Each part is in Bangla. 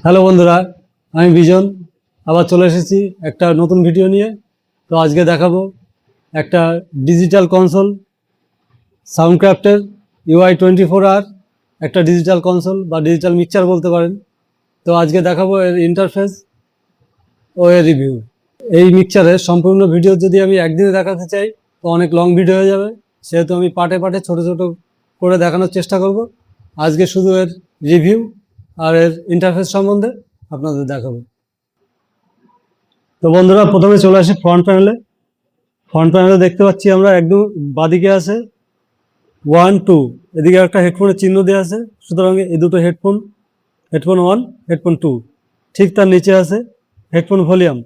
হ্যালো বন্ধুরা, আমি বিজন আবার চলে এসেছি একটা নতুন ভিডিও নিয়ে। তো আজকে দেখাবো একটা ডিজিটাল কনসোল সাউন্ডক্রাফটের UI24R, একটা ডিজিটাল কনসোল বা ডিজিটাল মিক্সচার বলতে পারেন। তো আজকে দেখাবো এর ইন্টারফেস ও এর রিভিউ। এই মিক্সচারের সম্পূর্ণ ভিডিও যদি আমি একদিনে দেখাতে চাই তো অনেক লং ভিডিও হয়ে যাবে, সেহেতু আমি পার্টে পার্টে ছোট ছোট করে দেখানোর চেষ্টা করব। আজকে শুধু এর রিভিউ আর এর ইন্টারফেস সম্বন্ধে আপনাদের দেখাবো। তো বন্ধুরা, প্রথমে চলে আসি ফ্রন্ট প্যানেলে। ফ্রন্ট প্যানেলে দেখতে পাচ্ছি আমরা একদম বাদিকে আছে 1 2, এদিকে একটা হেডফোনের চিহ্ন দেওয়া আছে, সুতরাং এই দুটো হেডফোন 1, হেডফোন 2। ঠিক তার নিচে আছে হেডফোন ভলিউম,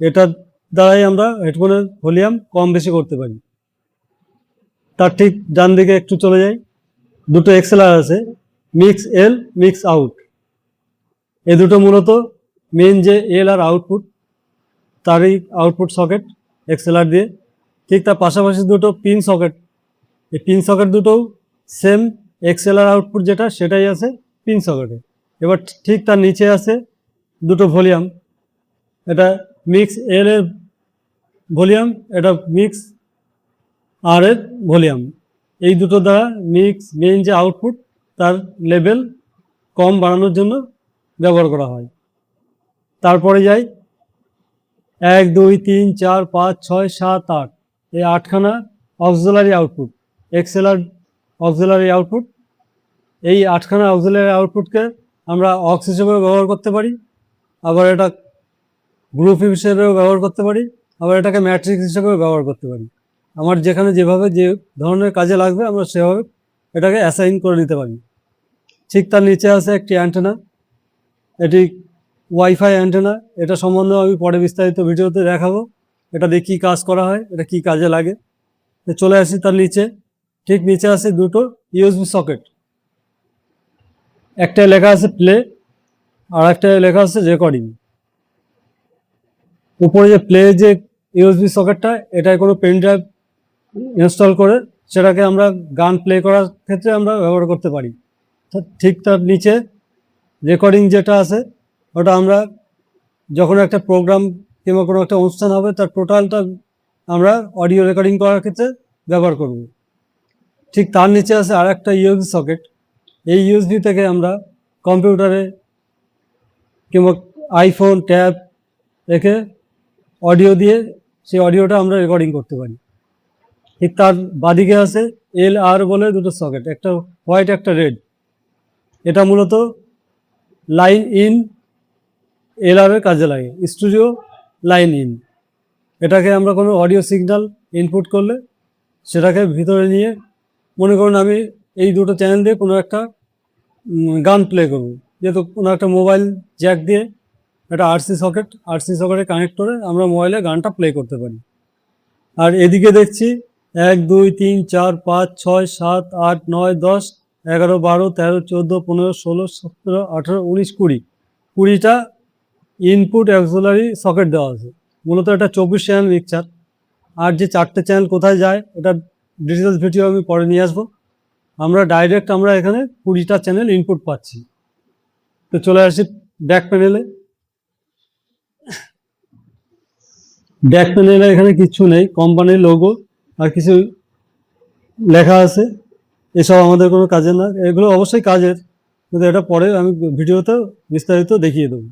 এটার দ্বারাই আমরা হেডফোনের ভলিউম কম বেশি করতে পারি। তার ঠিক ডান দিকে একটু চলে যাই, দুটো এক্সএলআর আছে, মিক্স এল মিক্স আউট। এই দুটো মূলত মেন যে এল আর আউটপুট, তারই আউটপুট সকেট এক্সএলআর দিয়ে। ঠিক তার পাশাপাশি দুটো পিন সকেট, এই পিন সকেট দুটোও সেম এক্সএলআর আউটপুট যেটা সেটাই আছে পিন সকেটে। এবার ঠিক তার নিচে আছে দুটো ভলিউম, এটা মিক্স এল এর ভলিউম, এটা মিক্স আর এর ভলিউম। এই দুটো দ্বারা মিক্স মেইন যে আউটপুট তার লেভেল কম বাড়ানোর জন্য ব্যবহার করা হয়। তারপরে যাই 1 2 3 4 5 6 7 8, এই 8খানা auxiliary output, XLR auxiliary output. এই 8খানা অক্সিলারি আউটপুটকে আমরা অক্স হিসেবেও ব্যবহার করতে পারি, আবার এটা গ্রুপ হিসেবেও ব্যবহার করতে পারি, আবার এটাকে ম্যাট্রিক্স হিসেবেও ব্যবহার করতে পারি। আমার যেখানে যেভাবে যে ধরনের কাজে লাগবে আমরা সেভাবে এটাকে অ্যাসাইন করে নিতে পারি। ঠিক তার নিচে আছে একটি অ্যান্টেনা, এটি ওয়াইফাই অ্যান্টেনা। এটা সম্বন্ধেও আমি পরে বিস্তারিত ভিডিওতে দেখাবো, এটা দিয়ে কী কাজ করা হয়, এটা কী কাজে লাগে। চলে আসি তার নিচে, ঠিক নিচে আছে দুটো ইউএসবি সকেট, একটায় লেখা আছে প্লে আর একটায় লেখা আছে রেকর্ডিং। উপরে যে প্লে যে ইউএসবি সকেটটা, এটায় কোনো পেন ড্রাইভ ইনস্টল করে সেটাকে আমরা গান প্লে করার ক্ষেত্রে আমরা ব্যবহার করতে পারি। ঠিক তার নিচে রেকর্ডিং যেটা আছে, ওটা আমরা যখন একটা প্রোগ্রাম কিংবা কোনো একটা অনুষ্ঠান হবে তার টোটালটা আমরা অডিও রেকর্ডিং করার ক্ষেত্রে ব্যবহার করব। ঠিক তার নিচে আছে আর একটা ইউএসবি সকেট, এই ইউএসবি থেকে আমরা কম্পিউটারে কিংবা আইফোন ট্যাব রেখে অডিও দিয়ে সেই অডিওটা আমরা রেকর্ডিং করতে পারি। ঠিক তার বাদিকে আছে এল আর বলে দুটো সকেট, একটা হোয়াইট একটা রেড। এটা মূলত লাইন ইন এল আর এর কাজে লাগে, স্টুডিও লাইন ইন। এটাকে আমরা কোনো অডিও সিগন্যাল ইনপুট করলে সেটাকে ভিতরে নিয়ে, মনে করুন আমি এই দুটো চ্যানেল দিয়ে কোনো একটা গান প্লে করব, যেহেতু কোনো একটা মোবাইল জ্যাক দিয়ে একটা আরসি সকেটে কানেক্ট করে আমরা মোবাইলে গানটা প্লে করতে পারি। আর এদিকে দেখছি 1 2 3 4 5 6 7 8 9 10 11 12 13 14 15 16 17 18 19 20, 20টা ইনপুট অক্সিলারি সকেট দেওয়া আছে। মূলত এটা 24 চ্যানেল মিক্সচার। আর যে 4টে চ্যানেল কোথায় যায় এটা ডিটেলস ভিডিও আমি পরে নিয়ে আসবো। আমরা এখানে 20টা চ্যানেল ইনপুট পাচ্ছি। তো চলে আসি ব্যাক প্যানেলে। ব্যাক প্যানেলে এখানে কিছু নেই, কোম্পানির লোগো আর কিছু লেখা আছে, এসব আমাদের কোনো কাজের না। এগুলো অবশ্যই কাজের, কিন্তু এটা পরে আমি ভিডিওতে বিস্তারিত দেখিয়ে দেবো।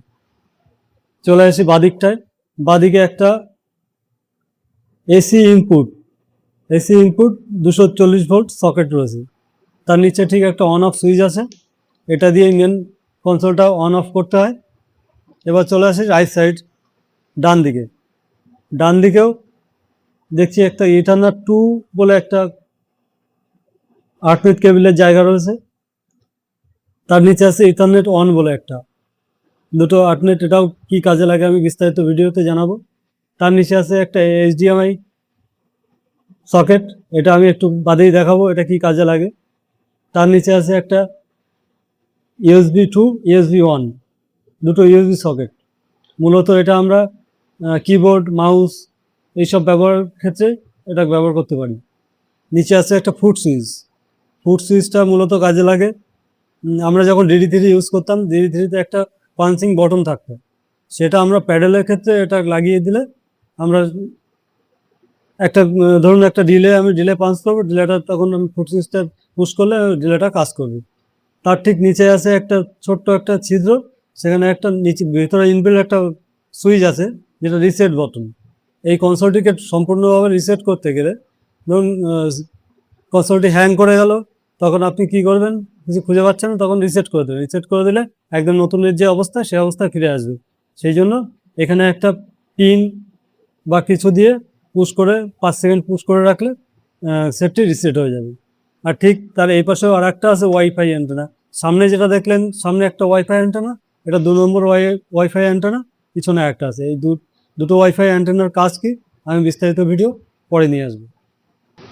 চলে আসি বাদিকটায়, বাদিকে একটা এসি ইনপুট 240 ভোল্ট সকেট রয়েছে। তার নিচে ঠিক একটা অন অফ সুইচ আছে, এটা দিয়ে মেন কনসোলটা অন অফ করতে হয়। এবার চলে আসি রাইট সাইড, ডান দিকেও দেখছি একটা ইথারনেট 2 বলে একটা 8 ফিট কেবিলের জায়গা রয়েছে। তার নিচে আছে ইথারনেট 1 বলে একটা, দুটো 8 নেট, এটাও কি কাজে লাগে আমি বিস্তারিত ভিডিওতে জানাবো। তার নিচে আছে একটা HDMI সকেট, এটা আমি একটু বাদেই দেখাবো এটা কি কাজে লাগে। তার নিচে আছে একটা USB 2 USB 1, দুটো USB সকেট। মূলত এটা আমরা কিবোর্ড মাউস এইসব ব্যবহারের ক্ষেত্রে এটা ব্যবহার করতে পারি। নিচে আছে একটা ফুট সুইচটা মূলত কাজে লাগে, আমরা যখন DD3 ইউজ করতাম, DD3-তে একটা পাঞ্চিং বটন থাকতো, সেটা আমরা প্যাডেলের ক্ষেত্রে এটা লাগিয়ে দিলে আমরা একটা ধরুন একটা ডিলে, আমি ডিলে পাঞ্চ করবো, ডিলেটা তখন আমি ফুট সুইচটা পুশ করলে ডিলেটা কাজ করবে। তার ঠিক নিচে আছে একটা ছোট্ট একটা ছিদ্র, সেখানে একটা নিচে ভিতরে ইনবিল্ট একটা সুইচ আছে যেটা রিসেট বটন। এই কনসোলটিকে সম্পূর্ণভাবে রিসেট করতে গেলে ধরুন কনসোলটি হ্যাং করে গেল, তখন আপনি কি করবেন, কিছু খুঁজে পাচ্ছেন না, তখন রিসেট করে দেবেন। রিসেট করে দিলে একদম নতুনের যে অবস্থা সেই অবস্থা ফিরে আসবে। সেই জন্য এখানে একটা পিন বা কিছু দিয়ে পুশ করে 5 সেকেন্ড পুশ করে রাখলে সেটটি রিসেট হয়ে যাবে। আর ঠিক তার এই পাশেও আর একটা আছে ওয়াইফাই অ্যান্টেনা। সামনে যেটা দেখলেন, সামনে একটা ওয়াইফাই অ্যান্টেনা, এটা 2 নম্বর ওয়াইফাই অ্যান্টেনা, পিছনে একটা আছে। এই দুটো ওয়াইফাই অ্যান্টেনার কাজ কি, আমি বিস্তারিত ভিডিও পরে নিয়ে আসবো।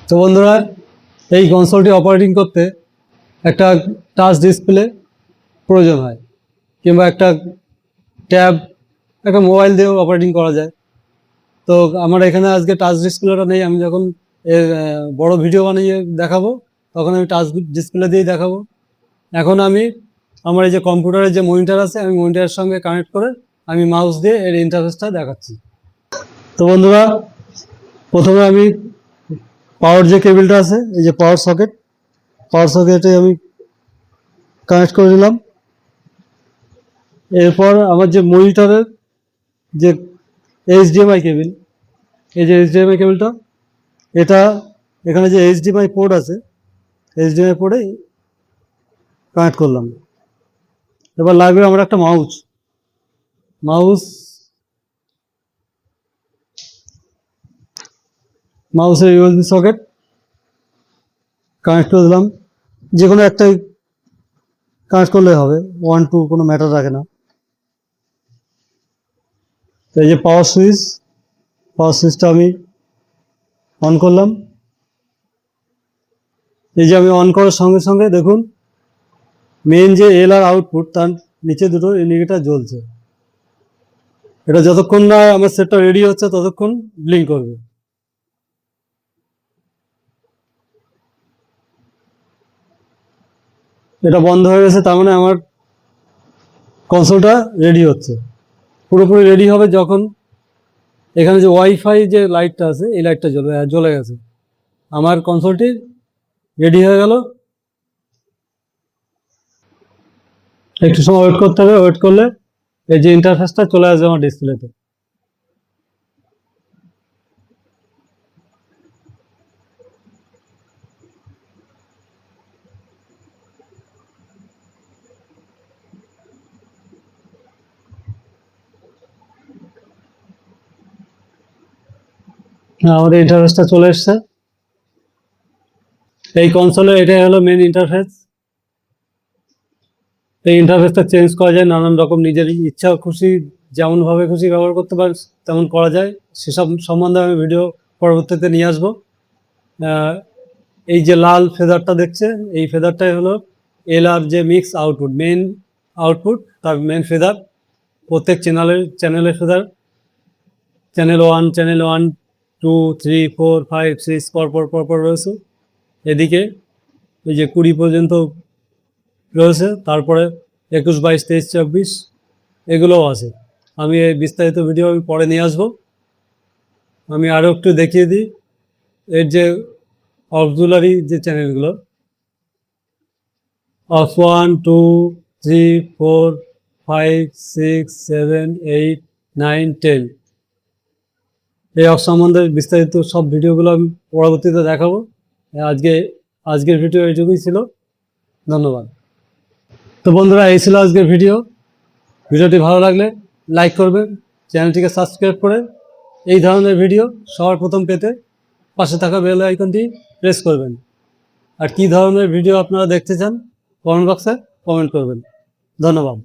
তো বন্ধুরা, এই কনসোলটি অপারেটিং করতে একটা টাচ ডিসপ্লে প্রয়োজন হয়, কিংবা একটা ট্যাব, একটা মোবাইল দিয়েও অপারেটিং করা যায়। তো আমার এখানে আজকে টাচ ডিসপ্লেটা নেই, আমি যখন এর বড় ভিডিও বানিয়ে দেখাবো তখন আমি টাচ ডিসপ্লে দিয়েই দেখাবো। এখন আমি আমার এই যে কম্পিউটারের যে মনিটর আছে, আমি মনিটরের সঙ্গে কানেক্ট করে আমি মাউস দিয়ে এর ইন্টারফেসটা দেখাচ্ছি। তো বন্ধুরা, প্রথমে আমি পাওয়ার যে কেবিলটা আছে, এই যে পাওয়ার সকেটে আমি কানেক্ট করে দিলাম। এরপর আমার যে মনিটরের যে এইচডিএমআই কেবিল, এই যে এইচডিএমআই কেবিলটা, এটা এখানে যে এইচডিএমআই পোর্ট আছে, এইচডিএমআই পোর্টে কানেক্ট করলাম। এবার লাগবে আমার একটা মাউসের ইউএসবি সকেট কানেক্ট করে দিলাম। যে কোনো একটাই কানেক্ট করলে হবে, 1 2 কোনো ম্যাটার রাখে না। তো এই যে পাওয়ার সুইচটা আমি অন করলাম। এই যে আমি অন করার সঙ্গে সঙ্গে দেখুন মেইন যে এল আর আউটপুট, তার নিচে দুটো ইন্ডিকেটার জ্বলছে। এটা যতক্ষণ না আমার সেটটা রেডি হচ্ছে ততক্ষণ ব্লিঙ্ক করবে। এটা বন্ধ হয়ে গেছে, তার মানে আমার কনসোলটা রেডি হচ্ছে। পুরোপুরি রেডি হবে যখন এখানে যে ওয়াইফাই যে লাইটটা আছে, এই লাইটটা জ্বলে গেছে। আমার কনসোলটি রেডি হয়ে গেল। একটু সময় ওয়েট করতে হবে, ওয়েট করলে এই যে ইন্টারফেসটা চলে আসবে আমার ডিসপ্লেতে। আমাদের ইন্টারফেসটা চলে এসছে। এই কনসোলে এটাই হলো মেন ইন্টারফেস। এই ইন্টারফেসটা চেঞ্জ করা যায় নানান রকম, নিজের ইচ্ছা খুশি যেমনভাবে খুশি ব্যবহার করতে পারে তেমন করা যায়। সেসব সম্বন্ধে আমি ভিডিও পরবর্তীতে নিয়ে আসবো। এই যে লাল ফেদারটা দেখছেন, এই ফেদারটাই হলো এলআর যে মিক্স আউটপুট, মেন আউটপুট, তার মেন ফেদার। প্রত্যেক চ্যানেলের ফেদার, চ্যানেল 1 2 3 4 5 6 পরপর রয়েছে। এদিকে এই যে 20 পর্যন্ত রয়েছে, তারপরে 21 22 23 24 এগুলোও আছে। আমি এই বিস্তারিত ভিডিও আমি পরে নিয়ে আসবো। আমি আরও একটু দেখিয়ে দিই এর যে অক্সিলারি যে চ্যানেলগুলো, অফ 1 2 3 4 5 6 7 8 9 10, এই অফ সম্বন্ধে বিস্তারিত সব ভিডিওগুলো আমি পরবর্তীতে দেখাবো। আজকের ভিডিও এইটুকুই ছিল। ধন্যবাদ। তো বন্ধুরা, এই ছিল আজকের ভিডিওটি ভালো লাগলে লাইক করবেন, চ্যানেলটিকে সাবস্ক্রাইব করে এই ধরনের ভিডিও সবার প্রথম পেতে পাশে থাকা বেল আইকনটি প্রেস করবেন। আর কী ধরনের ভিডিও আপনারা দেখতে চান কমেন্ট বক্সে কমেন্ট করবেন। ধন্যবাদ।